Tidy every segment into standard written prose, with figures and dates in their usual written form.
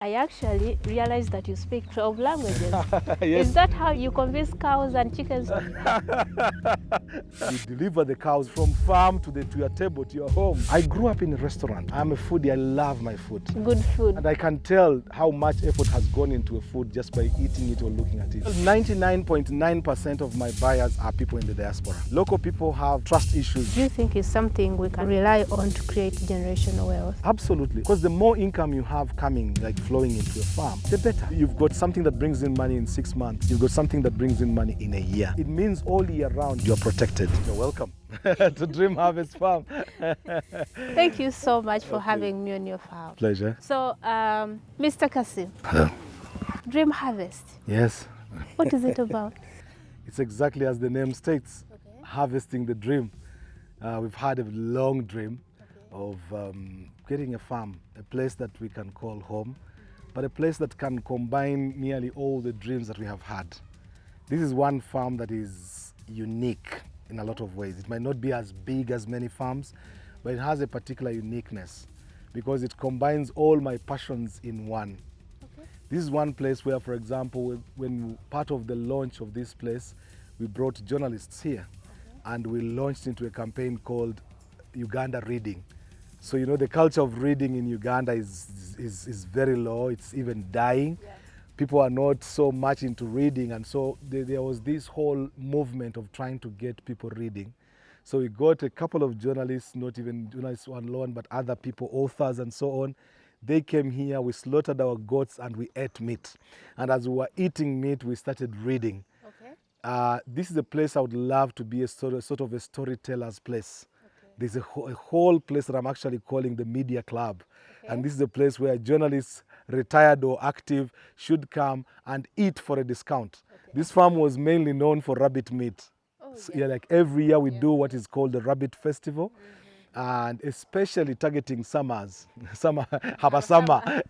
I actually realized that you speak 12 languages. Yes. Is that how you convince cows and chickens? We deliver the cows from farm to your table, to your home. I grew up in a restaurant. I'm a foodie. I love my food. Good food. And I can tell how much effort has gone into a food just by eating it or looking at it. 99.9% of my buyers are people in the diaspora. Local people have trust issues. Do you think it's something we can rely on to create generational wealth? Absolutely. Because the more income you have coming, like flowing into a farm, the better. You've got something that brings in money in 6 months. You've got something that brings in money in a year. It means all year round you're protected. You're welcome to Dream Harvest Farm. Thank you so much for having me on your farm. Pleasure. So, Mr. Kassim, Dream Harvest, Yes. what is it about? It's exactly as the name states, harvesting the dream. We've had a long dream of getting a farm, a place that we can call home, but a place that can combine nearly all the dreams that we have had. This is one farm that is unique in a lot of ways. It might not be as big as many farms, but it has a particular uniqueness because it combines all my passions in one. This is one place where, for example, when part of the launch of this place, we brought journalists here and we launched into a campaign called Uganda Reading. So, you know, the culture of reading in Uganda is very low. It's even dying. Yeah. People are not so much into reading, and so there was this whole movement of trying to get people reading. So we got a couple of journalists, not even journalists alone, but other people, authors and so on. They came here, we slaughtered our goats and we ate meat. And as we were eating meat, we started reading. Okay. This is a place I would love to be sort of a storyteller's place. Okay. There's a whole place that I'm actually calling the Media Club. Okay. And this is a place where journalists, retired or active, should come and eat for a discount. Okay. This farm was mainly known for rabbit meat. Oh, so, yeah, like every year we do what is called the Rabbit Festival. And especially targeting summers, Habasama.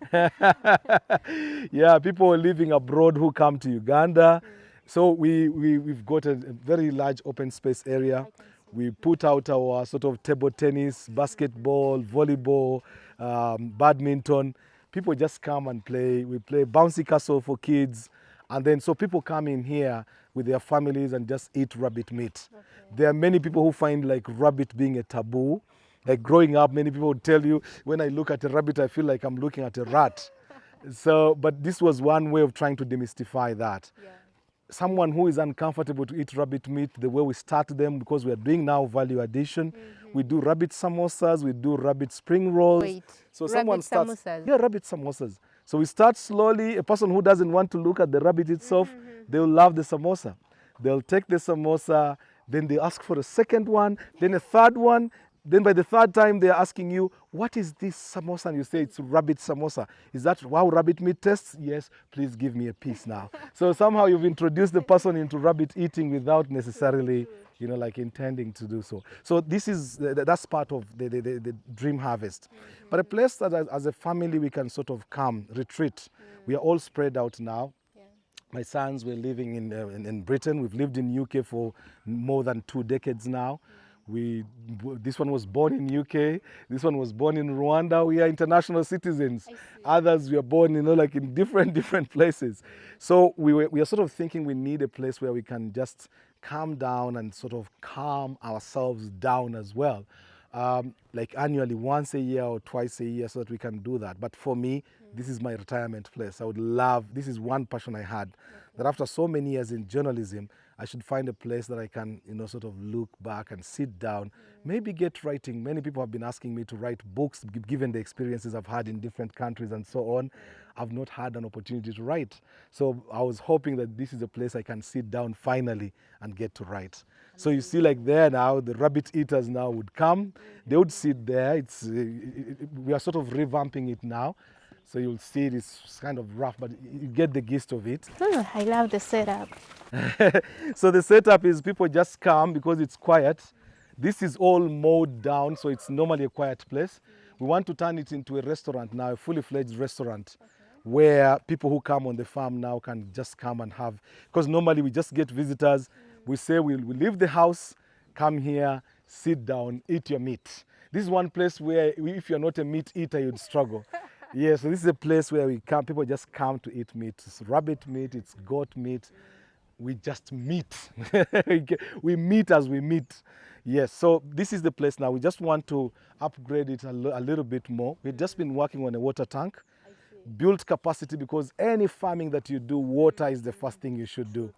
Yeah, people living abroad who come to Uganda. So we've got a very large open space area. We put out our sort of table tennis, basketball, volleyball, badminton. People just come and play. We play bouncy castle for kids. And then so people come in here with their families and just eat rabbit meat. Okay. There are many people who find like rabbit being a taboo. Like growing up, many people would tell you, when I look at a rabbit, I feel like I'm looking at a rat. So, but this was one way of trying to demystify that. Yeah. Someone who is uncomfortable to eat rabbit meat, the way we start them, because we are doing now value addition, we do rabbit samosas, we do rabbit spring rolls. Wait, so rabbit someone starts, samosas? Yeah, rabbit samosas. So we start slowly. A person who doesn't want to look at the rabbit itself, they'll love the samosa. They'll take the samosa, then they ask for a second one, then a third one. Then by the third time, they're asking you, what is this samosa? And you say, it's rabbit samosa. Is that how rabbit meat tastes? Yes, please give me a piece now. So somehow you've introduced the person into rabbit eating without necessarily, you know, like intending to do so. So this is, that's part of the Dream Harvest. But a place that as a family we can sort of come, retreat. We are all spread out now. My sons were living in Britain. We've lived in UK for more than 2 decades now. This one was born in UK, this one was born in Rwanda. We are international citizens. Others we are born, you know, like in different places. So we are sort of thinking we need a place where we can just calm down and sort of calm ourselves down as well. Like annually, once a year or twice a year, so that we can do that. But for me, this is my retirement place. I would love, this is one passion I had, that after so many years in journalism, I should find a place that I can, you know, sort of look back and sit down, maybe get writing. Many people have been asking me to write books, given the experiences I've had in different countries and so on. I've not had an opportunity to write. So I was hoping that this is a place I can sit down finally and get to write. So you see, like there now, the rabbit eaters now would come. They would sit there. We are sort of revamping it now. So you'll see it's kind of rough, but you get the gist of it. Oh, I love the setup. So the setup is people just come because it's quiet. This is all mowed down, so it's normally a quiet place. We want to turn it into a restaurant now, a fully fledged restaurant, where people who come on the farm now can just come and have, because normally we just get visitors. We say we leave the house, come here, sit down, eat your meat. This is one place where if you're not a meat eater, you'd struggle. Yeah, so this is a place where we come, people just come to eat meat. It's rabbit meat, it's goat meat. We just meet. We meet as we meet. Yes, so this is the place now. We just want to upgrade it a little bit more. We've just been working on a water tank, build capacity, because any farming that you do, water is the first thing you should do.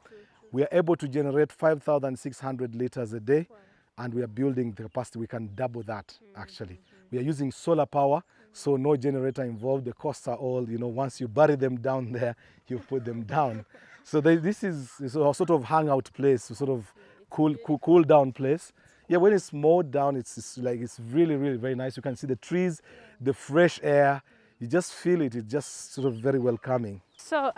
We are able to generate 5,600 liters a day, and we are building the capacity. We can double that, actually. We are using solar power, so no generator involved. The costs are all, once you bury them down there, you put them down. So this is a sort of hangout place, a sort of cool down place. Yeah, when it's mowed down, it's really, really very nice. You can see the trees, the fresh air. You just feel it. It's just sort of very welcoming. So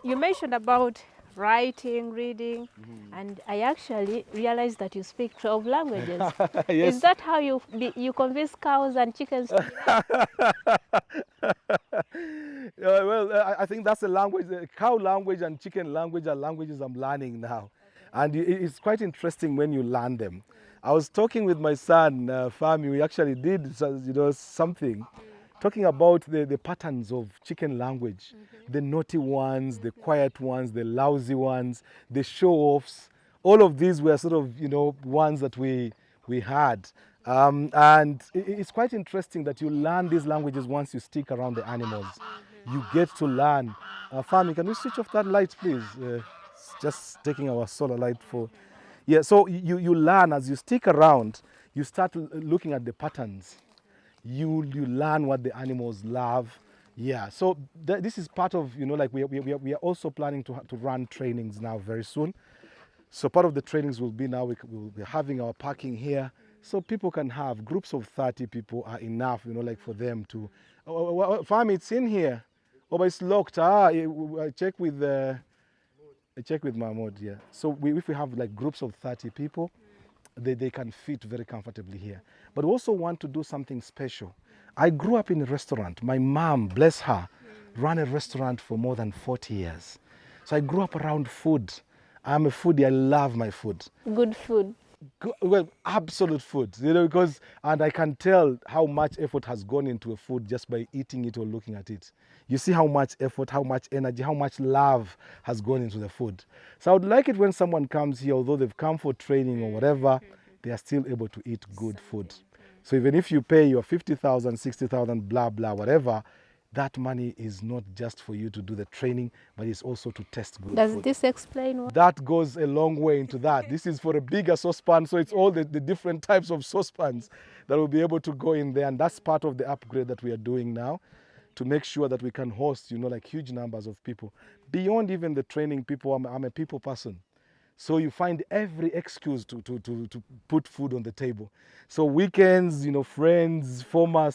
you mentioned about writing, reading, and I actually realized that you speak 12 languages. Yes. Is that how you convince cows and chickens to I think that's a language. The cow language and chicken language are languages I'm learning now. And it's quite interesting when you learn them. I was talking with my son, Fami. We actually did something talking about the patterns of chicken language, the naughty ones, the quiet ones, the lousy ones, the show-offs. All of these were sort of, ones that we had. And it's quite interesting that you learn these languages once you stick around the animals. You get to learn. Fami, can you switch off that light, please? It's just taking our solar light for... Yeah, so you learn as you stick around, you start looking at the patterns. You learn what the animals love. Yeah, so this is part of, we are also planning to run trainings now very soon. So part of the trainings will be now, we'll be having our parking here. So people can have groups of 30 people are enough, for them to, farm, it's in here. Oh, but it's locked. I check with Mahmoud, yeah. So if we have like groups of 30 people, they can fit very comfortably here. But we also want to do something special. I grew up in a restaurant. My mom, bless her, ran a restaurant for more than 40 years. So I grew up around food. I'm a foodie. I love my food. good food? Well, absolute food, because, and I can tell how much effort has gone into a food just by eating it or looking at it. You see how much effort, how much energy, how much love has gone into the food. So I would like it when someone comes here, although they've come for training or whatever, they are still able to eat good food. So even if you pay your 50,000, 60,000, blah, blah, whatever, that money is not just for you to do the training, but it's also to test good Does food. this explain what? That goes a long way into that. This is for a bigger saucepan, so it's all the different types of saucepans that will be able to go in there, and that's part of the upgrade that we are doing now to make sure that we can host, like huge numbers of people. Beyond even the training people, I'm a people person. So you find every excuse to put food on the table. So weekends, friends, former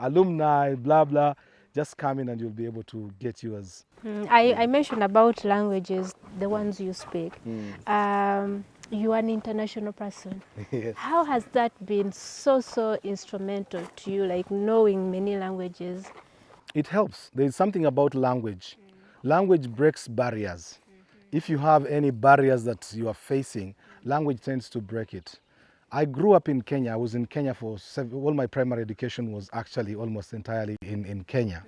alumni, blah, blah, just come in and you'll be able to get yours. I mentioned about languages, the ones you speak. You are an international person. Yes. How has that been so instrumental to you, like knowing many languages? It helps. There's something about language. Language breaks barriers. If you have any barriers that you are facing, language tends to break it. I grew up in Kenya. I was in Kenya for all my primary education was actually almost entirely in Kenya.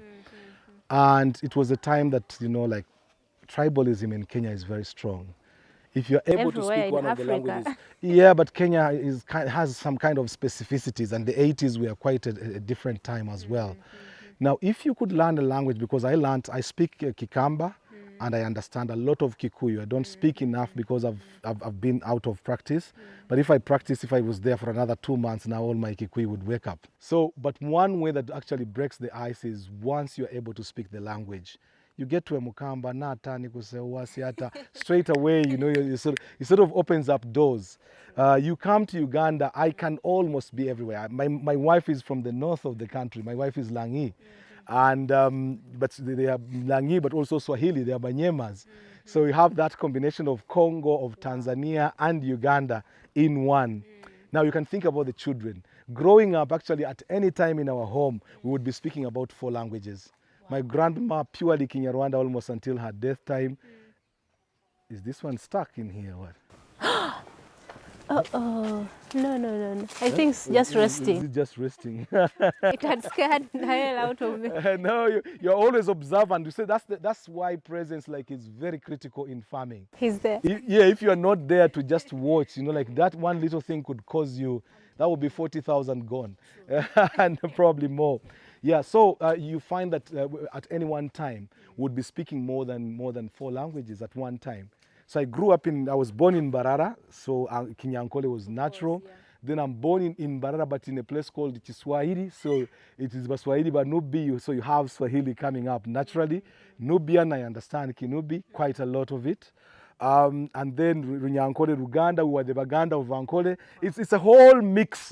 And it was a time that, tribalism in Kenya is very strong. If you're able to Everywhere speak in one of the Africa. languages, yeah, but Kenya has some kind of specificities, and the 80s were quite a different time as well. Now, if you could learn a language, because I speak Kikamba, and I understand a lot of Kikuyu. I don't speak enough because I've been out of practice. But if I practice, if I was there for another 2 months, now all my Kikuyu would wake up. So, but one way that actually breaks the ice is once you're able to speak the language. You get to a Mukamba, nata nikusewasiata, straight away, it sort of opens up doors. You come to Uganda, I can almost be everywhere. My wife is from the north of the country. My wife is Langi. And but they are Langi, but also Swahili. They are Banyemas. So we have that combination of Congo, of Tanzania, and Uganda in one. Now you can think about the children. Growing up, actually, at any time in our home, we would be speaking about 4 languages. My grandma, purely Kinyarwanda, almost until her death time. Is this one stuck in here? What? Oh, no. I think it's just Is resting. it just resting? It had scared the hell out of me. No, you're always observant. You say that's why presence like is very critical in farming. He's there. Yeah, if you are not there to just watch, like that one little thing could cause you, that would be 40,000 gone, and probably more. Yeah, so you find that at any one time would be speaking more than 4 languages at one time. So I was born in Barara, so Kinyankole was natural. Then I'm born in Barara, but in a place called Kiswahili. So it is Baswahili, but Nubi, so you have Swahili coming up naturally. Nubian, I understand Kinubi, quite a lot of it. And then Runyankole, Uganda, we were the Baganda of Ankole. It's a whole mix.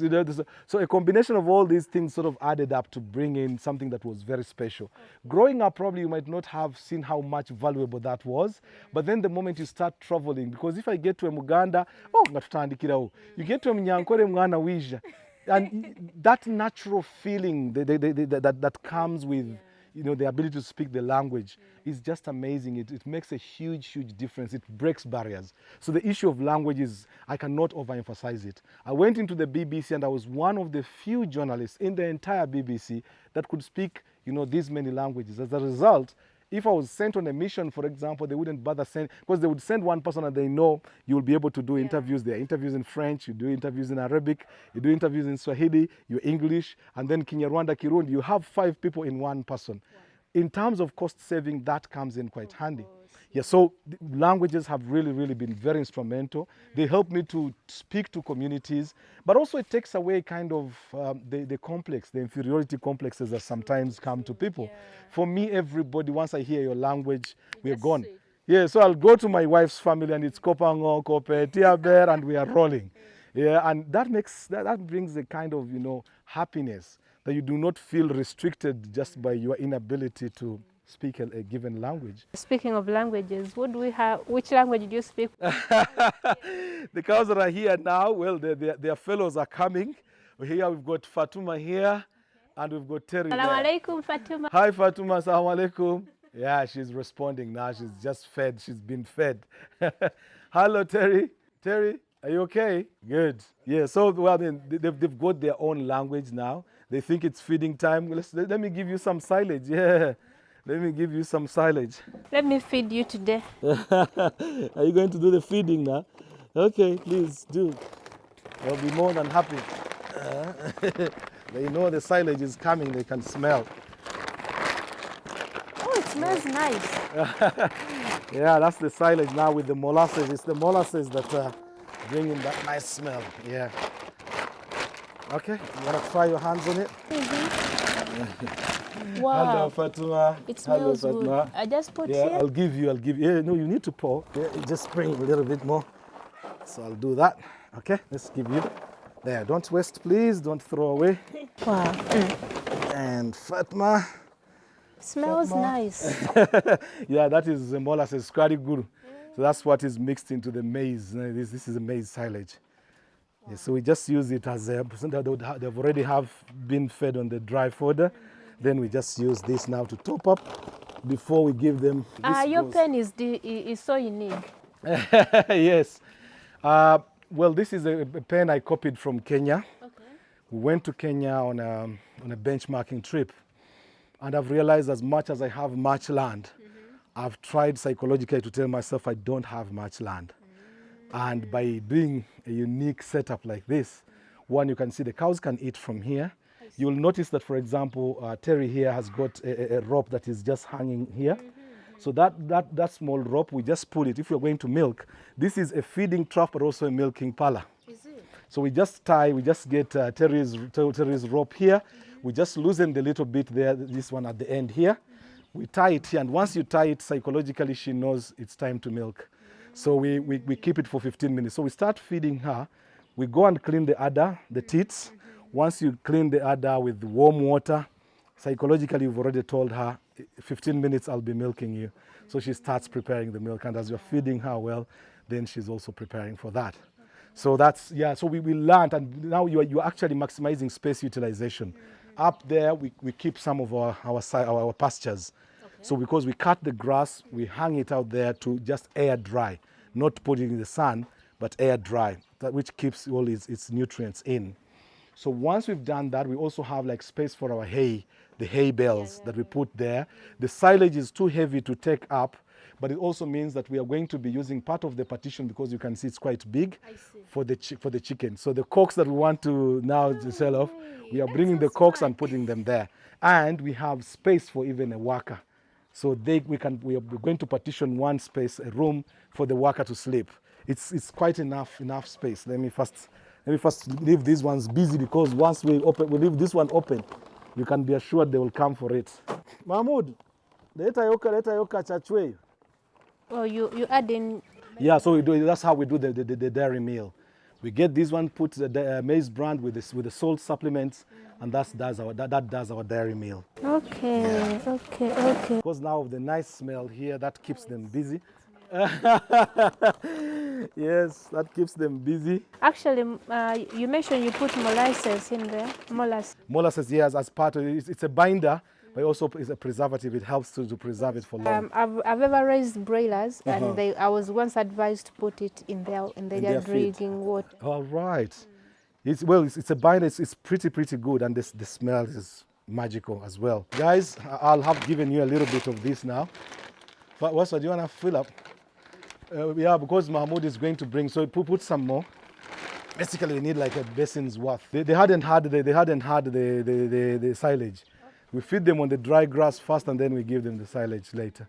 So a combination of all these things sort of added up to bring in something that was very special. Growing up, probably you might not have seen how much valuable that was. But then the moment you start traveling, because if I get to a Muganda, you get to a Munyankole, Mwana Wija. And that natural feeling that comes with the ability to speak the language is just amazing. It makes a huge difference. It breaks barriers. So the issue of language is, I cannot overemphasize it. I went into the BBC and I was one of the few journalists in the entire BBC that could speak, these many languages. As a result, if I was sent on a mission, for example, they wouldn't bother send, because they would send one person and they know you'll be able to do interviews. There are interviews in French, you do interviews in Arabic, you do interviews in Swahili, you English, and then Kinyarwanda, Kirundi. You have 5 people in one person. Wow. In terms of cost saving, that comes in quite handy. Yeah, so languages have really been very instrumental. They help me to speak to communities, but also it takes away kind of the complex, the inferiority complexes that sometimes come to people. Yeah. For me, everybody, once I hear your language, we're gone. Sweet. Yeah, so I'll go to my wife's family and it's Kopango, Kope, Tiaber, and we are rolling. Yeah, and that brings a kind of, happiness that you do not feel restricted just by your inability to speak a given language. Speaking of languages, what do we have? Which language do you speak? The cows that are here now, well, their fellows are coming. Here we've got Fatuma here, and we've got Terry there. Assalamu alaikum, Fatuma. Hi, Fatuma. Assalamu alaikum. Yeah, she's responding now. She's just fed. She's been fed. Hello, Terry. Terry, are you okay? Good. Yeah, so they've got their own language now. They think it's feeding time. Let me give you some silage. Yeah. Let me give you some silage. Let me feed you today. Are you going to do the feeding now? Okay, please do. They'll be more than happy. They know the silage is coming. They can smell. Oh, it smells nice. Yeah, that's the silage now with the molasses. It's the molasses that bring in that nice smell. Yeah. Okay, you want to try your hands on it? Wow. Hello, Fatuma. It smells Hello, Fatuma. good. I just put here. here. I'll give you. Yeah, no, you need to pour. Yeah, just bring a little bit more. So I'll do that. Okay, let's give you. There, don't waste, please. Don't throw away. Wow. And Fatma. Smells nice. Yeah, that is the molasses, quite good. So that's what is mixed into the maize. This is a maize silage. Wow. Yeah, so we just use it as they've already been fed on the dry fodder. Then we just use this now to top up before we give them. Your pen is so unique. Yes. Well, this is a pen I copied from Kenya. Okay. We went to Kenya on a benchmarking trip. And I've realized as much as I have much land, I've tried psychologically to tell myself I don't have much land. And by doing a unique setup like this, one, you can see the cows can eat from here. You'll notice that, for example, Terry here has got a rope that is just hanging here. So that small rope, we just pull it. If you're going to milk, this is a feeding trough, but also a milking parlor. Is it? So we just get Terry's rope here. We just loosen the little bit there, this one at the end here. We tie it here, and once you tie it, psychologically, she knows it's time to milk. So we keep it for 15 minutes. So we start feeding her. We go and clean the udder, the teats. Once you clean the udder with warm water, psychologically, you've already told her, 15 minutes, I'll be milking you. So she starts preparing the milk, and as you're feeding her well, then she's also preparing for that. So that's, so we learned, and now you're actually maximizing space utilization. Up there, we keep some of our pastures. Okay. So because we cut the grass, we hang it out there to just air dry, not put it in the sun, but air dry. which keeps all its nutrients in. So once we've done that, we also have like space for our hay, the hay bales that we put there. The silage is too heavy to take up, but it also means that we are going to be using part of the partition, because you can see it's quite big for the chicken. So the cocks that we want to now sell off, we are bringing the cocks and putting them there. And we have space for even a worker. So we are going to partition one space, a room for the worker to sleep. It's quite enough space. Let me first leave these ones busy, because once we leave this one open, you can be assured they will come for it. Mahmoud, leta yoka chachwe. Oh, you add in. Yeah, so that's how we do the dairy meal. We get this one, put the maize bran with the salt supplements, and that does our dairy meal. Okay, yeah. Okay. Because now of the nice smell here, that keeps them busy. Yes, that keeps them busy. Actually, you mentioned you put molasses in there. Molasses, yes, as part of it. It's a binder, but also is a preservative. It helps to preserve it for long. I've ever raised broilers, and I was once advised to put it in their drinking water. All right. It's a binder. It's pretty good, and the smell is magical as well. Guys, I'll have given you a little bit of this now. But what do you want to fill up? Yeah, because Mahmoud is going to bring, so put some more. Basically, we need like a basin's worth. They hadn't had the silage. We feed them on the dry grass first, and then we give them the silage later.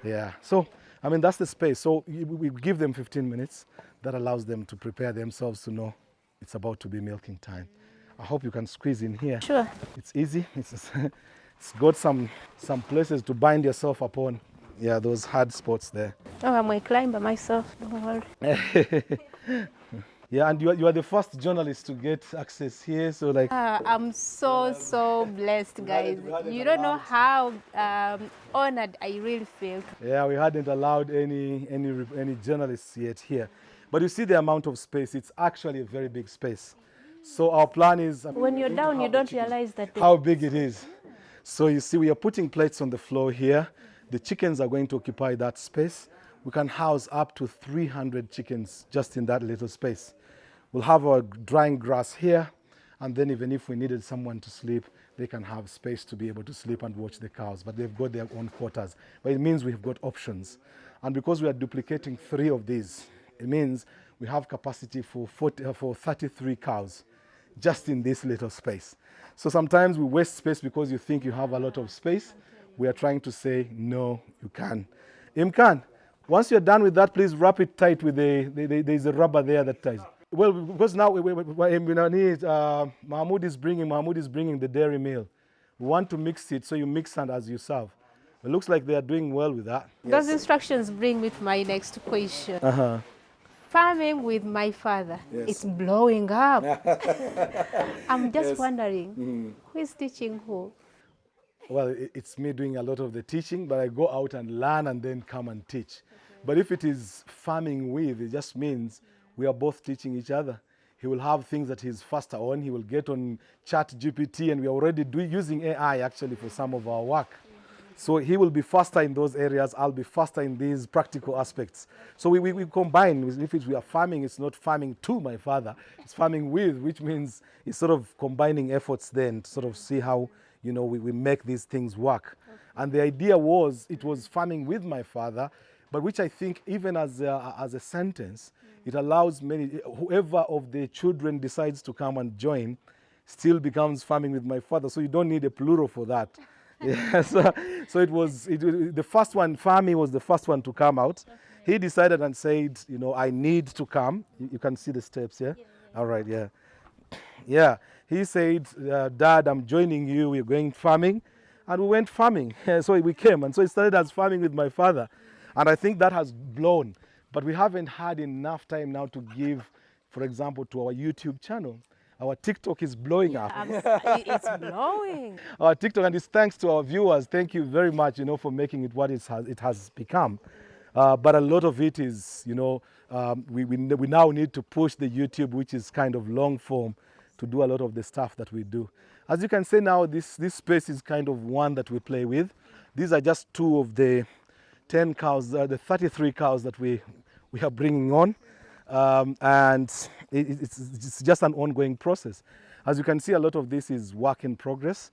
Yeah. So, I mean, that's the space. So we give them 15 minutes. That allows them to prepare themselves to know it's about to be milking time. I hope you can squeeze in here. Sure. It's easy. It's got some places to bind yourself upon. Yeah, those hard spots there. Oh, I'm a climber myself, don't worry. Yeah, and you are the first journalist to get access here, so like... I'm so blessed, guys. You don't know how honored I really feel. Yeah, we hadn't allowed any journalists yet here. But you see the amount of space, it's actually a very big space. So our plan is... When you're down, you don't realize that... How big it is. So you see, we are putting plates on the floor here. The chickens are going to occupy that space. We can house up to 300 chickens just in that little space. We'll have our drying grass here, and then even if we needed someone to sleep, they can have space to be able to sleep and watch the cows, but they've got their own quarters. But it means we've got options. And because we are duplicating 3 of these, it means we have capacity for 33 cows just in this little space. So sometimes we waste space because you think you have a lot of space. We are trying to say, no, you can. Imkan, once you're done with that, please wrap it tight with there's a rubber there that ties. Well, because now Mahmoud is bringing the dairy meal. We want to mix it, so you mix and as you serve. It looks like they are doing well with that. Those instructions bring me to my next question. Farming with my father, it's blowing up. I'm just wondering, who is teaching who? Well, it's me doing a lot of the teaching, but I go out and learn and then come and teach. But if it is farming with, it just means we are both teaching each other. He will have things that he's faster on. He will get on ChatGPT, and we are already using AI actually for some of our work. So he will be faster in those areas. I'll be faster in these practical aspects. So we combine. If we are farming, it's not farming to my father. It's farming with, which means it's sort of combining efforts then to sort of see how we make these things work. And the idea was, it was farming with my father, but which I think even as a sentence, it allows whoever of the children decides to come and join still becomes farming with my father. So you don't need a plural for that. Yeah, so the first one, Fami was the first one to come out. He decided and said, I need to come. You can see the steps here. All right, yeah. Yeah, he said, Dad, I'm joining you. We're going farming. And we went farming. So we came. And so it started as farming with my father. And I think that has blown. But we haven't had enough time now to give, for example, to our YouTube channel. Our TikTok is blowing up. It's blowing. Our TikTok, and it's thanks to our viewers. Thank you very much, for making it what it has become. But a lot of it is, we now need to push the YouTube, which is kind of long form, to do a lot of the stuff that we do. As you can see now, this space is kind of one that we play with. These are just 2 of the 10 cows, the 33 cows that we are bringing on. And it's just an ongoing process. As you can see, a lot of this is work in progress.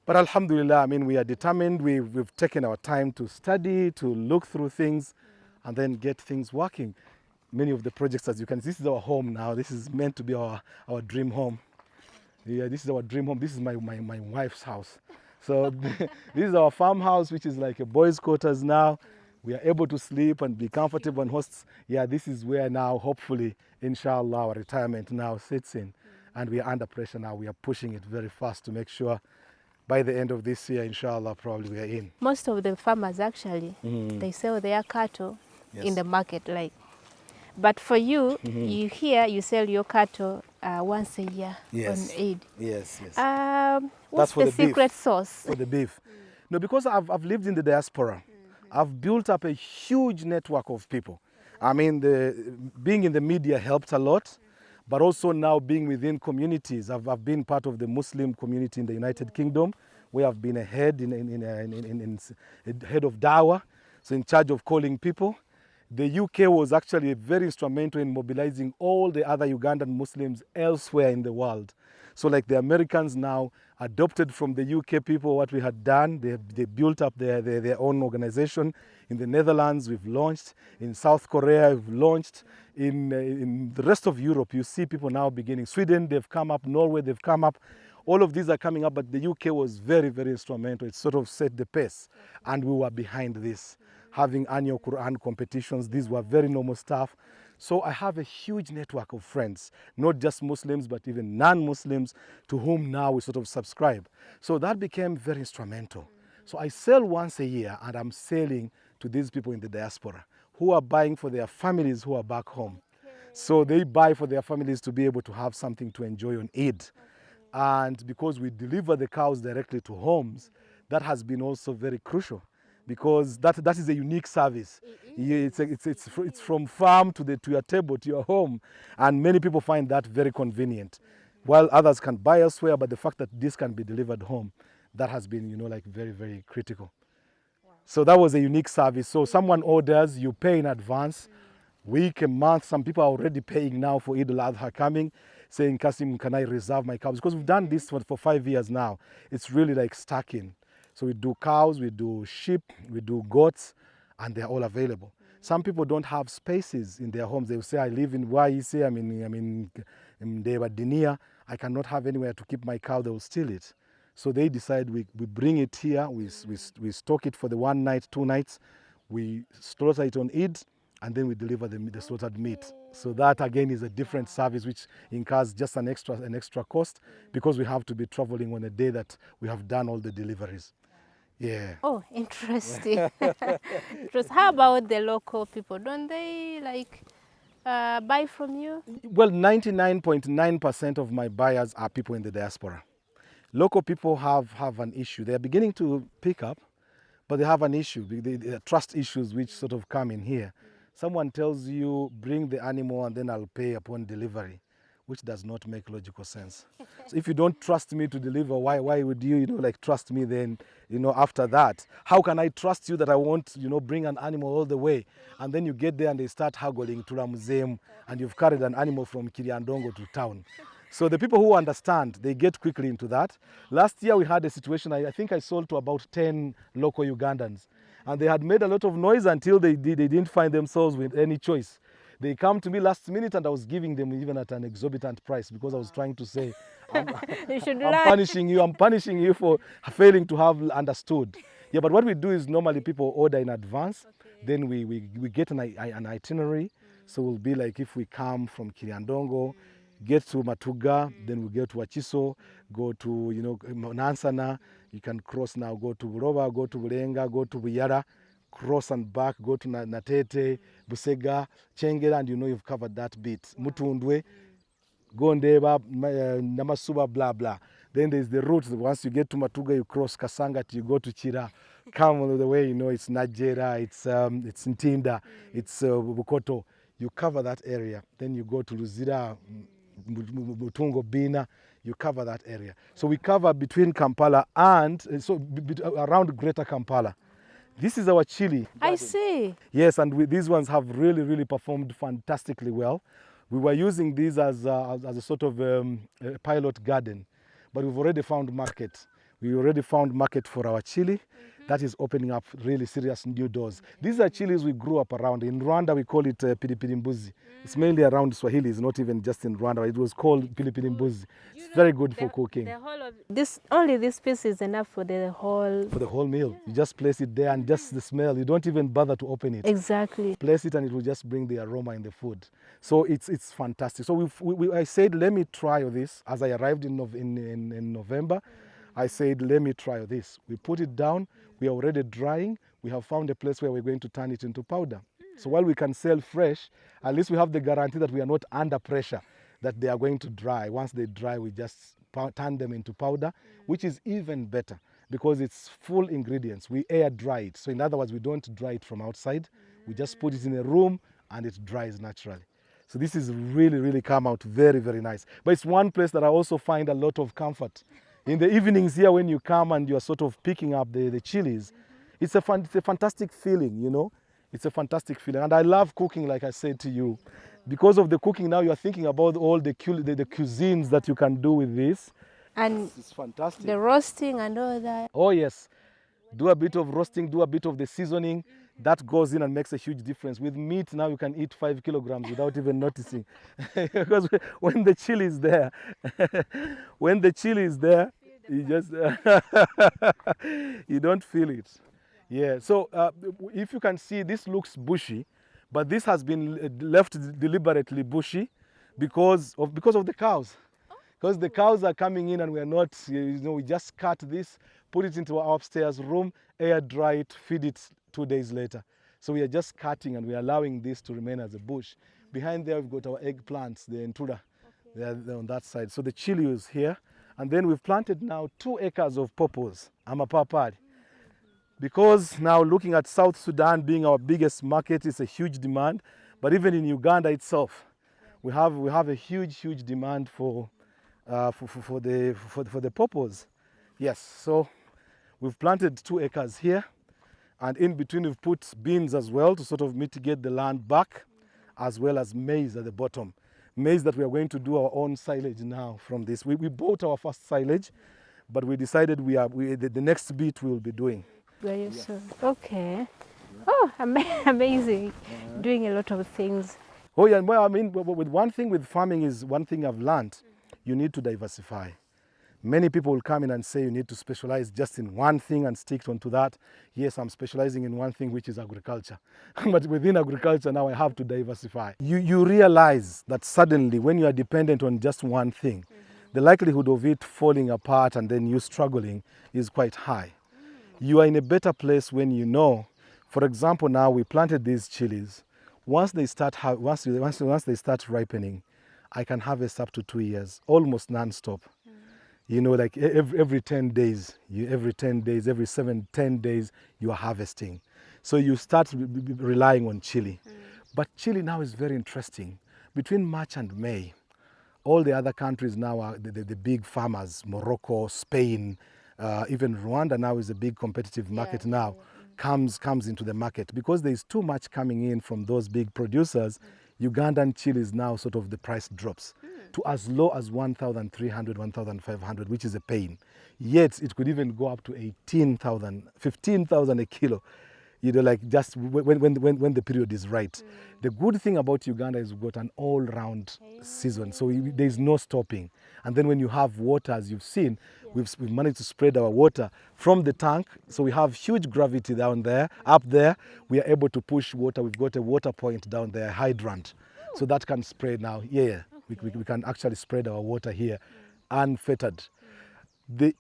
But alhamdulillah, I mean, we are determined. We've taken our time to study, to look through things, and then get things working. Many of the projects, as you can see, this is our home now. This is meant to be our dream home. Yeah, this is our dream home. This is my wife's house. So this is our farmhouse, which is like a boys' quarters now. We are able to sleep and be comfortable and hosts. Yeah, this is where now, hopefully, inshallah, our retirement now sits in. And we are under pressure now. We are pushing it very fast to make sure by the end of this year, inshallah, probably we are in. Most of the farmers actually, they sell their cattle in the market, like. But for you, you sell your cattle once a year on Eid. Yes. What's the secret sauce? For the beef. No, because I've lived in the diaspora. I've built up a huge network of people. I mean, being in the media helped a lot, but also now being within communities. I've been part of the Muslim community in the United Kingdom, where I've been a head head of dawah, so in charge of calling people. The UK was actually very instrumental in mobilizing all the other Ugandan Muslims elsewhere in the world. So like the Americans now adopted from the UK people what we had done. They built up their own organization. In the Netherlands, we've launched. In South Korea, we've launched. In the rest of Europe, you see people now beginning. Sweden, they've come up. Norway, they've come up. All of these are coming up, but the UK was very, very instrumental. It sort of set the pace, and we were behind this. Having annual Quran competitions, these were very normal stuff. So I have a huge network of friends, not just Muslims, but even non-Muslims, to whom now we sort of subscribe. So that became very instrumental. So I sell once a year, and I'm selling to these people in the diaspora who are buying for their families who are back home. So they buy for their families to be able to have something to enjoy on Eid. And because we deliver the cows directly to homes, that has been also very crucial, because that is a unique service. It's from farm to your table, to your home, and many people find that very convenient. While others can buy elsewhere, but the fact that this can be delivered home, that has been, like very, very critical. So that was a unique service. So someone orders, you pay in advance, week, a month. Some people are already paying now for Eid al-Adha coming, saying, Kassim, can I reserve my cows? Because we've done this for 5 years now. It's really like stacking. So we do cows, we do sheep, we do goats, and they're all available. Some people don't have spaces in their homes. They will say, I live in Waise, I'm in Debadinia. I cannot have anywhere to keep my cow. They will steal it. So they decide we bring it here, we stock it for the 1 night, 2 nights, we slaughter it on Eid, and then we deliver the slaughtered meat. So that again is a different service which incurs just an extra cost, because we have to be traveling on a day that we have done all the deliveries. Yeah. Oh, interesting. How about the local people? Don't they buy from you? Well, 99.9% of my buyers are people in the diaspora. Local people have an issue. They are beginning to pick up, but they have an issue. They trust issues which sort of come in here. Someone tells you, bring the animal and then I'll pay upon delivery, which does not make logical sense. So if you don't trust me to deliver, why would you, trust me then, after that? How can I trust you that I won't, bring an animal all the way? And then you get there and they start haggling to Museum, and you've carried an animal from Kiriandongo to town. So the people who understand, they get quickly into that. Last year we had a situation, I think I sold to about 10 local Ugandans. And they had made a lot of noise until they didn't find themselves with any choice. They come to me last minute and I was giving them even at an exorbitant price, because I was trying to say, I'm punishing you for failing to have understood. Yeah, but what we do is normally people order in advance, then we get an itinerary. So we'll be like, if we come from Kiriandongo, get to Matuga, then we get to Wachiso, go to Nansana, you can cross now, go to Buroba, go to Bulenga, go to Buyara, cross and back, go to Natete, Busega, Chengera, and you've covered that bit. Mutundwe, Gondeba, Namasuba, blah, blah. Then there's the route. Once you get to Matuga, you cross Kasangat, you go to Chira. Come all the way, it's Najera, it's Ntinda, it's Bukoto. You cover that area. Then you go to Luzira, Mutungo, Bina, you cover that area. So we cover between Kampala and, around Greater Kampala. This is our chili. I see. Yes, and these ones have really performed fantastically well. We were using these as a sort of a pilot garden, but we've already found market. We already found market for our chili. That is opening up really serious new doors. These are chilies we grew up around. In Rwanda, we call it pilipili mbuzi. It's mainly around Swahili. It's not even just in Rwanda. It was called pilipili mbuzi. It's very good for cooking. The whole of only this piece is enough for the whole... For the whole meal. Yeah. You just place it there and just the smell. You don't even bother to open it. Exactly. Place it and it will just bring the aroma in the food. So it's fantastic. So I said, let me try this. As I arrived in November, I said, let me try this. We put it down. We are already drying. We have found a place where we're going to turn it into powder. So while we can sell fresh, at least we have the guarantee that we are not under pressure, that they are going to dry. Once they dry, we just turn them into powder, which is even better because it's full ingredients. We air dry it. So in other words, we don't dry it from outside. We just put it in a room and it dries naturally. So this is really come out very nice. But it's one place that I also find a lot of comfort. In the evenings here, when you come and you're sort of picking up the chilies, it's a fantastic feeling, you know. It's a fantastic feeling. And I love cooking, like I said to you. Because of the cooking now, you're thinking about all the cuisines that you can do with this. And it's fantastic. The roasting and all that. Oh, yes. Do a bit of roasting, do a bit of the seasoning. That goes in and makes a huge difference. With meat, now you can eat 5 kilograms without even noticing. Because when the chili is there, you just, you don't feel it. Yeah, so if you can see, this looks bushy, but this has been left deliberately bushy because of the cows. Because the cows are coming in and we are not, we just cut this, put it into our upstairs room, air dry it, feed it 2 days later. So we are just cutting and we are allowing this to remain as a bush. Behind there we've got our eggplants, the entura. They're on that side. So the chili is here. And then we've planted now 2 acres of pawpaws, amapapari. Because now looking at South Sudan being our biggest market, is a huge demand. But even in Uganda itself, we have a huge demand for the pawpaws. Yes, so we've planted 2 acres here, and in between we've put beans as well to sort of mitigate the land back, as well as maize at the bottom. Maize that we are going to do our own silage now from this. We bought our first silage, but we decided the next bit we will be doing. Very soon. Okay. Oh, amazing. Doing a lot of things. Oh yeah, well, I mean, with one thing with farming is one thing I've learned, you need to diversify. Many people will come in and say you need to specialize just in one thing and stick onto that. Yes, I'm specializing in one thing, which is agriculture. But within agriculture now I have to diversify. You realize that suddenly when you are dependent on just one thing, the likelihood of it falling apart and then you struggling is quite high. You are in a better place when you know, for example, now we planted these chilies. Once they start ripening, I can harvest up to 2 years, almost non-stop. You know, like every 10 days, every 10 days, you are harvesting. So you start relying on chili. But chili now is very interesting. Between March and May, all the other countries now are the big farmers, Morocco, Spain, even Rwanda now is a big competitive market now, comes into the market. Because there is too much coming in from those big producers, Ugandan chili is now sort of the price drops to as low as 1,300, 1,500, which is a pain. Yet it could even go up to 18,000, 15,000 a kilo. You know, like just when the period is right. The good thing about Uganda is we've got an all-round season, so there's no stopping. And then when you have water, as you've seen, we've managed to spread our water from the tank, so we have huge gravity down there. Up there, we are able to push water. We've got a water point down there, hydrant, so that can spread now. Yeah, we can actually spread our water here unfettered. The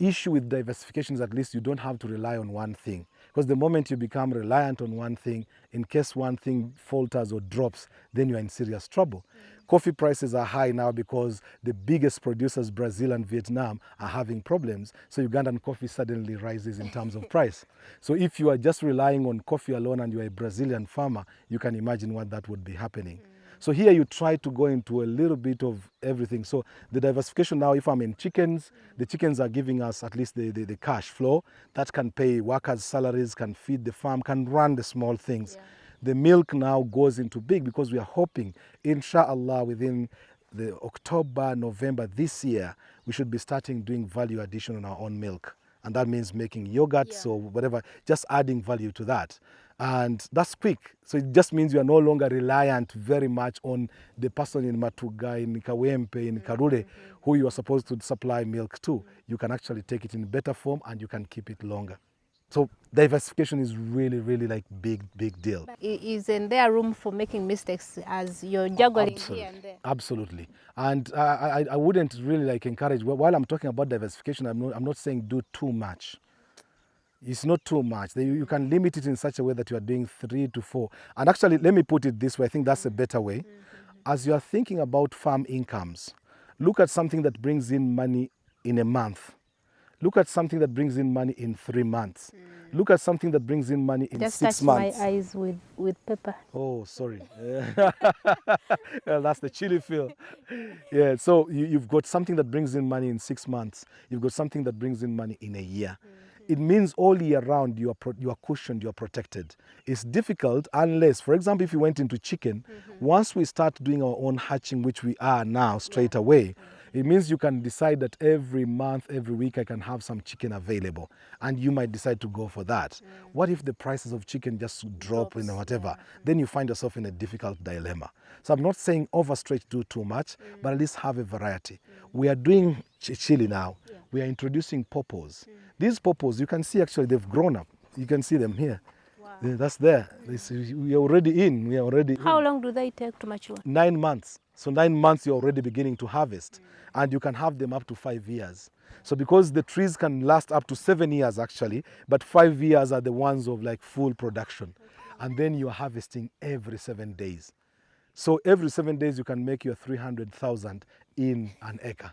issue with diversification is at least you don't have to rely on one thing. Because the moment you become reliant on one thing, in case one thing falters or drops, then you're in serious trouble. Coffee prices are high now because the biggest producers, Brazil and Vietnam, are having problems. So Ugandan coffee suddenly rises in terms of price. So if you are just relying on coffee alone and you're a Brazilian farmer, you can imagine what that would be happening. So here you try to go into a little bit of everything. So the diversification now, if I'm in chickens, the chickens are giving us at least the cash flow that can pay workers' salaries, can feed the farm, can run the small things. Yeah. The milk now goes into big because we are hoping, inshallah, within the October, November this year, we should be starting doing value addition on our own milk. And that means making yogurts or whatever, just adding value to that. And that's quick. So it just means you are no longer reliant very much on the person in Matuga, in Kawempe, in Karure, who you are supposed to supply milk to. You can actually take it in better form and you can keep it longer. So diversification is really, really like big deal. Isn't there room for making mistakes as you're juggling here and there? Absolutely. And I wouldn't really like encourage, while I'm talking about diversification, I'm not saying do too much. It's not too much. You can limit it in such a way that you are doing 3 to 4. And actually, let me put it this way. I think that's a better way. As you are thinking about farm incomes, look at something that brings in money in a month. Look at something that brings in money in 3 months. Look at something that brings in money in 6 months. Just touch my eyes with pepper. Oh, sorry. Well, that's the chili feel. Yeah, so you've got something that brings in money in 6 months. You've got something that brings in money in a year. It means all year round you are cushioned, you are protected. It's difficult unless, for example, if you went into chicken, once we start doing our own hatching, which we are now straight away, it means you can decide that every month, every week, I can have some chicken available. And you might decide to go for that. What if the prices of chicken just drop in whatever? Then you find yourself in a difficult dilemma. So I'm not saying overstretch, do too much, but at least have a variety. We are doing chili now. We are introducing pawpaws. These pawpaws, you can see actually they've grown up. You can see them here. Wow. That's there. We are already in. We are already How long do they take to mature? 9 months. So 9 months you're already beginning to harvest. And you can have them up to 5 years. So because the trees can last up to 7 years actually, but 5 years are the ones of like full production. And then you're harvesting every 7 days. So every 7 days you can make your 300,000 in an acre.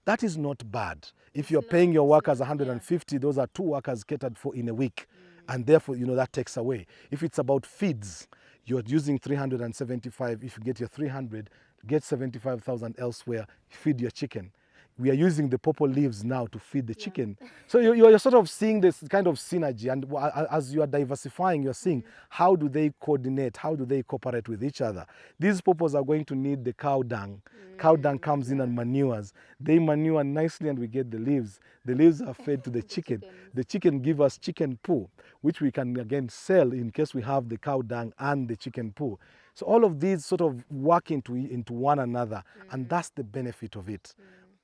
That is not bad. If you're paying your workers 150, those are 2 workers catered for in a week. And therefore, that takes away. If it's about feeds, you're using 375. If you get your 300, get 75,000 elsewhere, feed your chicken. We are using the purple leaves now to feed the chicken. So you're sort of seeing this kind of synergy. And as you are diversifying, you're seeing how do they coordinate? How do they cooperate with each other? These purples are going to need the cow dung. Cow dung comes in and manures. They manure nicely and we get the leaves. The leaves are fed to the chicken. The chicken gives us chicken poo, which we can again sell in case we have the cow dung and the chicken poo. So all of these sort of work into one another, and that's the benefit of it.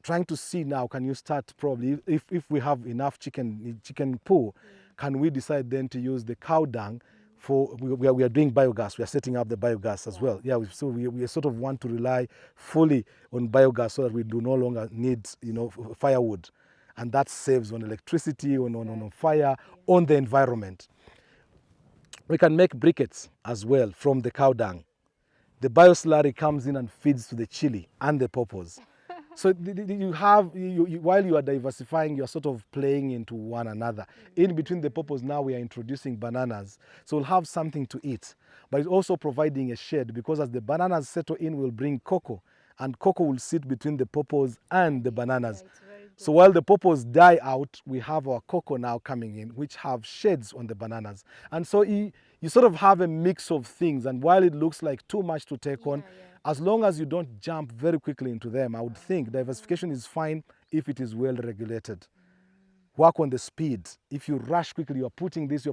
Trying to see now, can you start probably, if we have enough chicken poo, can we decide then to use the cow dung for, we are doing biogas, we are setting up the biogas as well. Yeah, so we sort of want to rely fully on biogas so that we do no longer need, firewood. And that saves on electricity, on fire, on the environment. We can make briquettes as well from the cow dung. The bioslurry comes in and feeds to the chili and the pawpaws. So you have, while you are diversifying, you're sort of playing into one another. In between the pawpaws now we are introducing bananas. So we'll have something to eat. But it's also providing a shade because as the bananas settle in, we'll bring cocoa. And cocoa will sit between the pawpaws and the bananas. So while the pawpaws die out, we have our cocoa now coming in, which have shades on the bananas. And so you sort of have a mix of things. And while it looks like too much to take on, as long as you don't jump very quickly into them, I would think diversification is fine if it is well regulated. Work on the speed. If you rush quickly, you're putting this,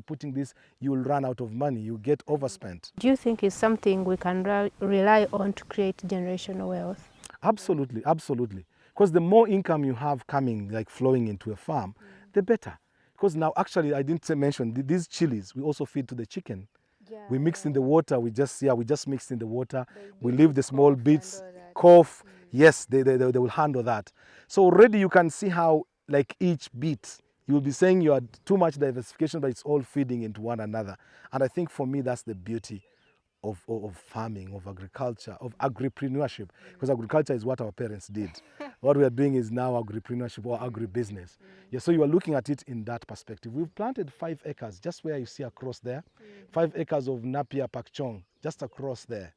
you will run out of money. You get overspent. Do you think it's something we can rely on to create generational wealth? Absolutely, absolutely. Because the more income you have coming, like flowing into a farm, the better. Because now, actually, I didn't mention, these chilies, we also feed to the chicken. We mix in the water, we just mix in the water. We leave the small bits, cough. Yes, they will handle that. So already you can see how, like each bit, you'll be saying you are too much diversification, but it's all feeding into one another. And I think for me, that's the beauty of farming, of agriculture, of agripreneurship. Because agriculture is what our parents did. What we are doing is now agripreneurship or agribusiness. Yeah, so you are looking at it in that perspective. We've planted 5 acres, just where you see across there. 5 acres of Napier Pakchong, just across there.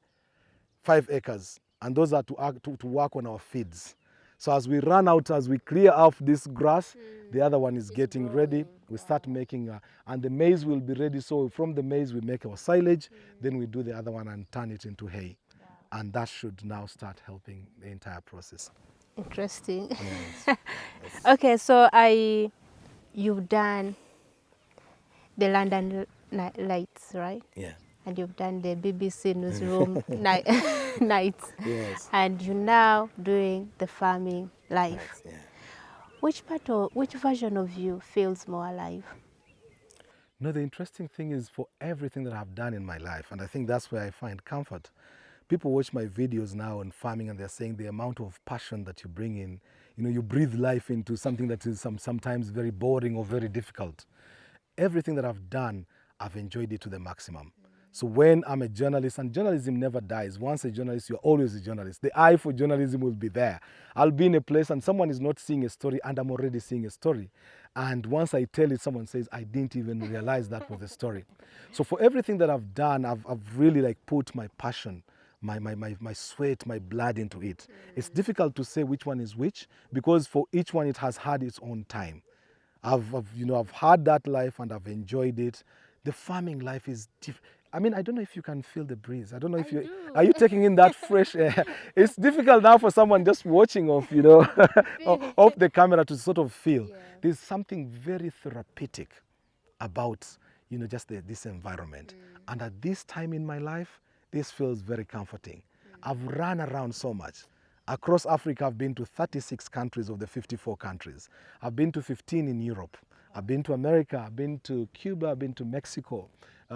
5 acres, and those are to work on our feeds. So as we run out, as we clear off this grass, the other one is getting ready. We start making, and the maize will be ready. So from the maize, we make our silage, then we do the other one and turn it into hay. And that should now start helping the entire process. Interesting. Yes. Okay, so you've done the London Lights, right? Yeah. And you've done the BBC newsroom nights. Yes. And you're now doing the farming life. Nice. Yeah. Which version of you feels more alive? No, the interesting thing is for everything that I've done in my life, and I think that's where I find comfort. People watch my videos now on farming and they're saying the amount of passion that you bring in, you breathe life into something that is sometimes very boring or very difficult. Everything that I've done, I've enjoyed it to the maximum. So when I'm a journalist, and journalism never dies. Once a journalist, you're always a journalist. The eye for journalism will be there. I'll be in a place and someone is not seeing a story and I'm already seeing a story. And once I tell it, someone says, I didn't even realize that was a story. So for everything that I've done, I've really put my passion, my sweat, my blood into it. It's difficult to say which one is which because for each one it has had its own time. I've had that life and I've enjoyed it. The farming life is different. I mean, I don't know if you can feel the breeze. I don't know if are you taking in that fresh air? It's difficult now for someone just watching off, off the camera to sort of feel. Yeah. There's something very therapeutic about, just this environment. And at this time in my life, this feels very comforting. I've run around so much. Across Africa, I've been to 36 countries of the 54 countries. I've been to 15 in Europe. I've been to America, I've been to Cuba, I've been to Mexico,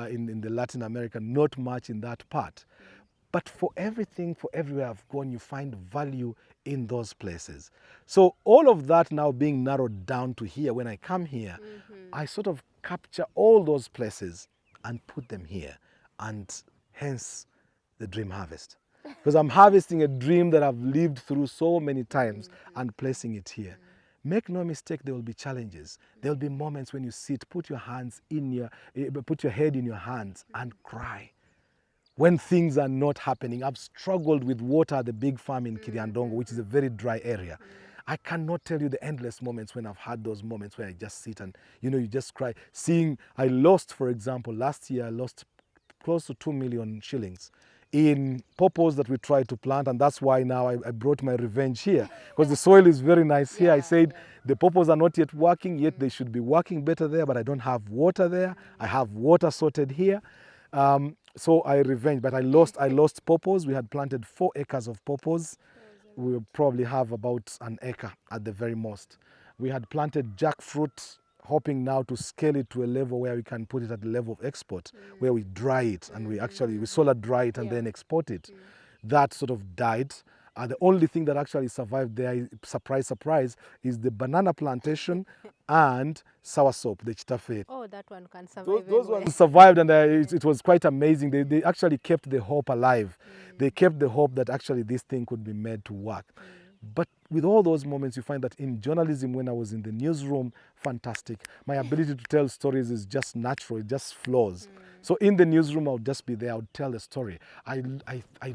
in the Latin America, not much in that part. But for everything, for everywhere I've gone, you find value in those places. So all of that now being narrowed down to here, when I come here, I sort of capture all those places and put them here. And hence the dream harvest. Because I'm harvesting a dream that I've lived through so many times and placing it here. Make no mistake, there will be challenges. There will be moments when you sit, put your head in your hands and cry. When things are not happening. I've struggled with water at the big farm in Kiriandongo, which is a very dry area. I cannot tell you the endless moments when I've had those moments where I just sit and, you just cry. I lost, for example, last year I lost close to 2 million shillings in pawpaws that we tried to plant, and that's why now I brought my revenge here, because the soil is very nice here. I said the pawpaws are not yet working, yet they should be working better there, but I don't have water there. I have water sorted here. So I revenged, but I lost pawpaws. We had planted 4 acres of pawpaws. We will probably have about an acre at the very most. We had planted jackfruit, hoping now to scale it to a level where we can put it at the level of export, where we dry it and we solar dry it and then export it. That sort of died. The only thing that actually survived there, surprise, surprise, is the banana plantation and soursop, the chitafe. Oh, that one can survive. Those ones survived, and it was quite amazing. They actually kept the hope alive. They kept the hope that actually this thing could be made to work. But with all those moments, you find that in journalism, when I was in the newsroom, fantastic. My ability to tell stories is just natural, it just flows. So in the newsroom, I would just be there, I would tell a story. I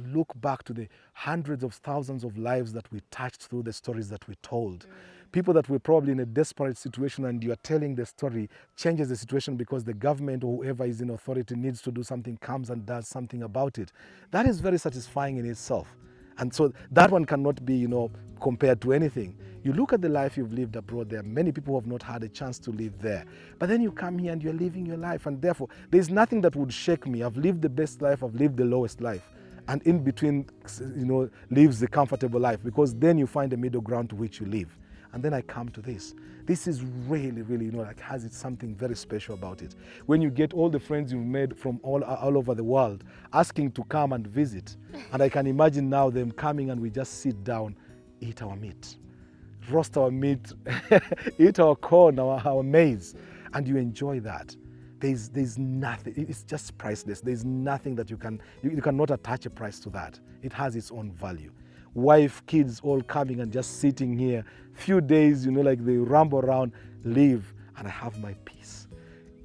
look back to the hundreds of thousands of lives that we touched through the stories that we told. People that were probably in a desperate situation and you are telling the story changes the situation because the government or whoever is in authority needs to do something, comes and does something about it. That is very satisfying in itself. And so that one cannot be, compared to anything. You look at the life you've lived abroad, there are many people who have not had a chance to live there. But then you come here and you're living your life, and therefore there's nothing that would shake me. I've lived the best life, I've lived the lowest life. And in between, lives the comfortable life, because then you find a middle ground to which you live. And then I come to this. This is really, really, has something very special about it. When you get all the friends you've made from all over the world asking to come and visit, and I can imagine now them coming and we just sit down, eat our meat, roast our meat, eat our corn, our maize, and you enjoy that. There's nothing, it's just priceless. There's nothing that you cannot attach a price to that. It has its own value. Wife, kids all coming and just sitting here, few days, they ramble around, leave, and I have my peace.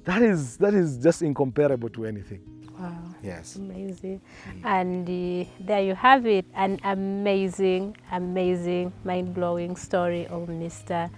That is just incomparable to anything. Wow. Yes. Amazing. And there you have it, an amazing, amazing, mind-blowing story of Mr.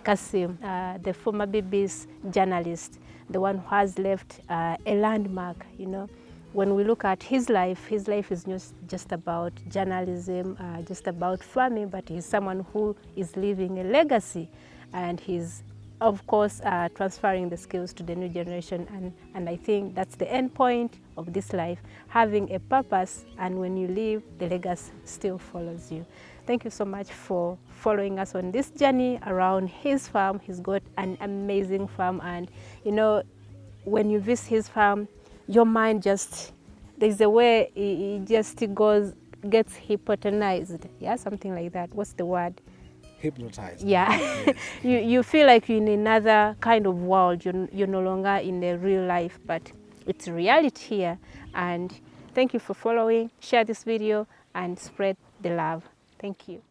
Kassim, the former BB's journalist, the one who has left a landmark, you know. When we look at his life is not just about journalism, just about farming, but he's someone who is leaving a legacy, and he's of course, transferring the skills to the new generation. And I think that's the end point of this life, having a purpose, and when you leave, the legacy still follows you. Thank you so much for following us on this journey around his farm. He's got an amazing farm, and you know, when you visit his farm, your mind just, there's a way it just gets hypnotized. Yeah, something like that. What's the word? Hypnotized. Yeah. Yes. you feel like you're in another kind of world. You're no longer in the real life, but it's reality here. And thank you for following. Share this video and spread the love. Thank you.